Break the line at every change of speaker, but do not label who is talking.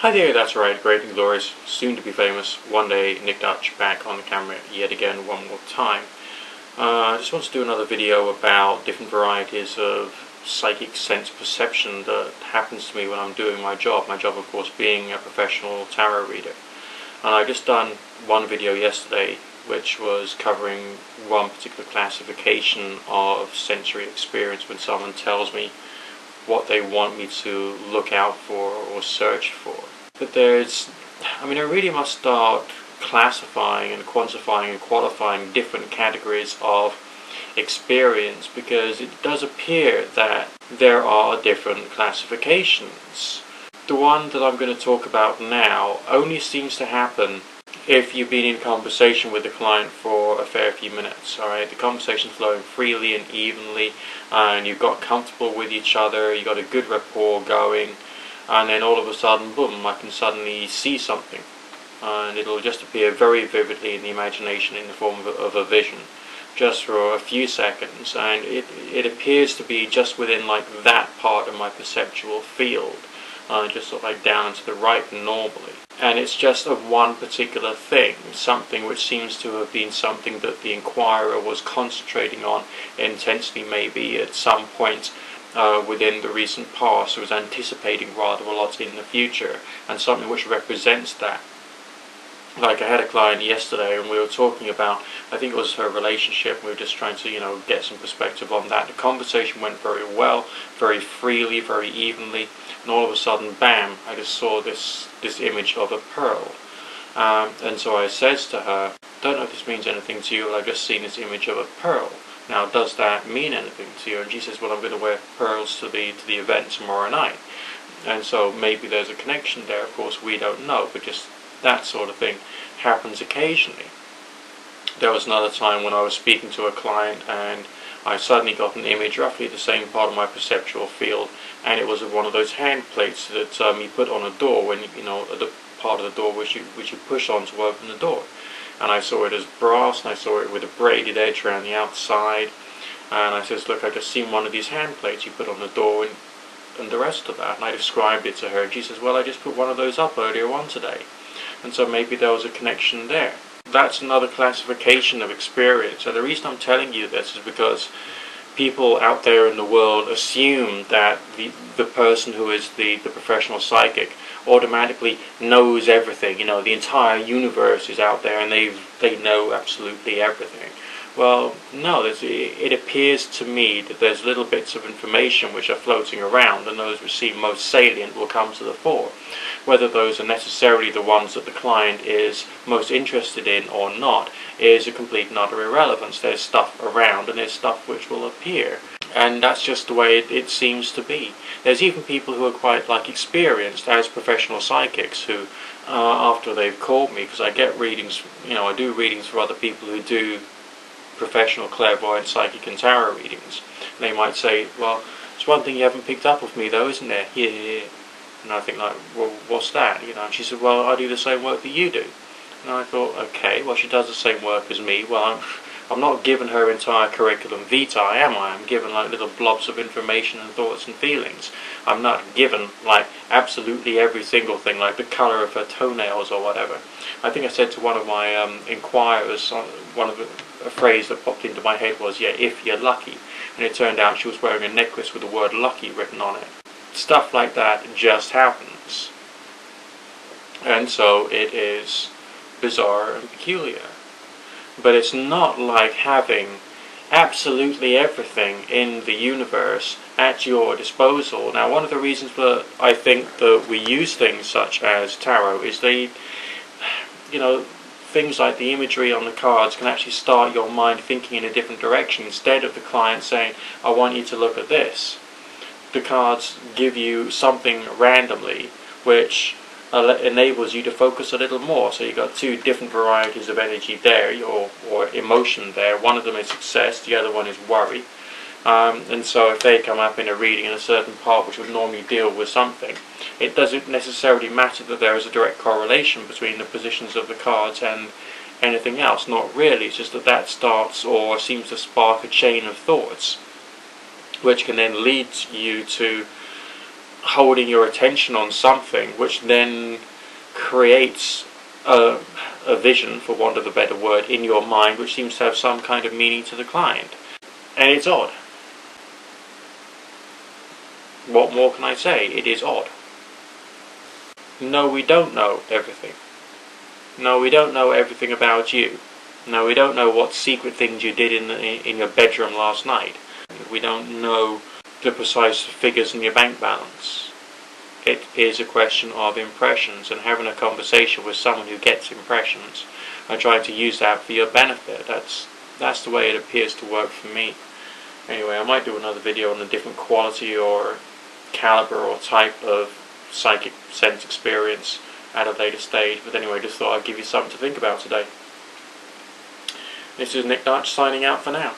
Hi there, that's right, great and glorious, soon to be famous, one day Nick Dutch back on the camera yet again one more time. I just want to do another video about different varieties of psychic sense perception that happens to me when I'm doing my job of course being a professional tarot reader. And I just done one video yesterday which was covering one particular classification of sensory experience when someone tells me what they want me to look out for or search for. But I really must start classifying and quantifying and qualifying different categories of experience, because it does appear that there are different classifications. The one that I'm going to talk about now only seems to happen if you've been in conversation with the client for a fair few minutes. Alright, the conversation's flowing freely and evenly, and you've got comfortable with each other, you've got a good rapport going, and then all of a sudden, boom, I can suddenly see something, and it'll just appear very vividly in the imagination in the form of a vision, just for a few seconds, and it appears to be just within like that part of my perceptual field, just sort of like down to the right normally. And it's just of one particular thing, something which seems to have been something that the inquirer was concentrating on intensely, maybe at some point within the recent past, or was anticipating rather a lot in the future, and something which represents that. Like, I had a client yesterday and we were talking about, I think it was her relationship, we were just trying to, get some perspective on that. The conversation went very well, very freely, very evenly, and all of a sudden, bam, I just saw this image of a pearl. And so I says to her, don't know if this means anything to you, but I've just seen this image of a pearl. Now, does that mean anything to you? And she says, well, I'm going to wear pearls to the event tomorrow night. And so maybe there's a connection there, of course, we don't know, but just that sort of thing happens occasionally. There was another time when I was speaking to a client and I suddenly got an image roughly the same part of my perceptual field, and it was of one of those hand plates that you put on a door when the part of the door which you push on to open the door. And I saw it as brass, and I saw it with a braided edge around the outside, and I says, look, I just seen one of these hand plates you put on the door and the rest of that. And I described it to her, and she says, well, I just put one of those up earlier on today. And so maybe there was a connection there. That's another classification of experience. And the reason I'm telling you this is because people out there in the world assume that the person who is the professional psychic automatically knows everything. The entire universe is out there and they know absolutely everything. Well, no, it appears to me that there's little bits of information which are floating around, and those which seem most salient will come to the fore. Whether those are necessarily the ones that the client is most interested in or not is a complete and utter irrelevance. There's stuff around, and there's stuff which will appear. And that's just the way it seems to be. There's even people who are quite experienced as professional psychics who, after they've called me, because I get readings, I do readings for other people who do professional clairvoyant, psychic and tarot readings. And they might say, well, it's one thing you haven't picked up of me though, isn't there? Yeah. And I think, well, what's that? And she said, well, I do the same work that you do. And I thought, okay, well, she does the same work as me. Well, I'm not given her entire curriculum vitae, am I? I'm given little blobs of information and thoughts and feelings. I'm not given absolutely every single thing, like the colour of her toenails or whatever. I think I said to one of my inquirers, a phrase that popped into my head was, yeah, if you're lucky. And it turned out she was wearing a necklace with the word lucky written on it. Stuff like that just happens. And so it is bizarre and peculiar. But it's not like having absolutely everything in the universe at your disposal. Now, one of the reasons that I think that we use things such as tarot is things like the imagery on the cards can actually start your mind thinking in a different direction. Instead of the client saying, I want you to look at this, the cards give you something randomly which enables you to focus a little more. So you've got two different varieties of energy there, or emotion there. One of them is success, the other one is worry. And so if they come up in a reading in a certain part which would normally deal with something, it doesn't necessarily matter that there is a direct correlation between the positions of the cards and anything else. Not really. It's just that starts or seems to spark a chain of thoughts which can then lead you to holding your attention on something, which then creates a vision, for want of a better word, in your mind, which seems to have some kind of meaning to the client. And it's odd. What more can I say? It is odd. No, we don't know everything. No, we don't know everything about you. No, we don't know what secret things you did in your bedroom last night. We don't know the precise figures in your bank balance. It is a question of impressions, and having a conversation with someone who gets impressions and trying to use that for your benefit. That's the way it appears to work for me. Anyway, I might do another video on a different quality or caliber or type of psychic sense experience at a later stage, but anyway, just thought I'd give you something to think about today. This is Nick Dutch signing out for now.